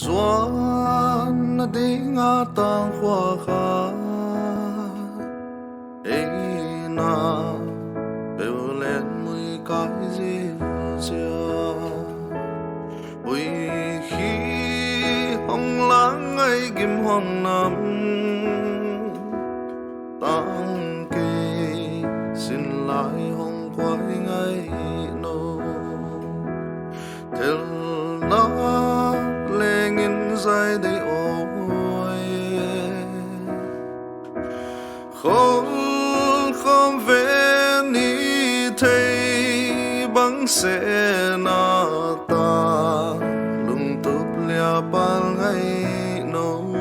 Doan na di nga tang hoa ka Ê na Bèo lên mùi cái gì chia Ui khi hong lang ay kim hong nam Tang kê xin lại hong quay ngay nô Theo na lên in dài đầy ôi Không không về ni thấy băng sẽ na ta lung tụp lia bal ngay nô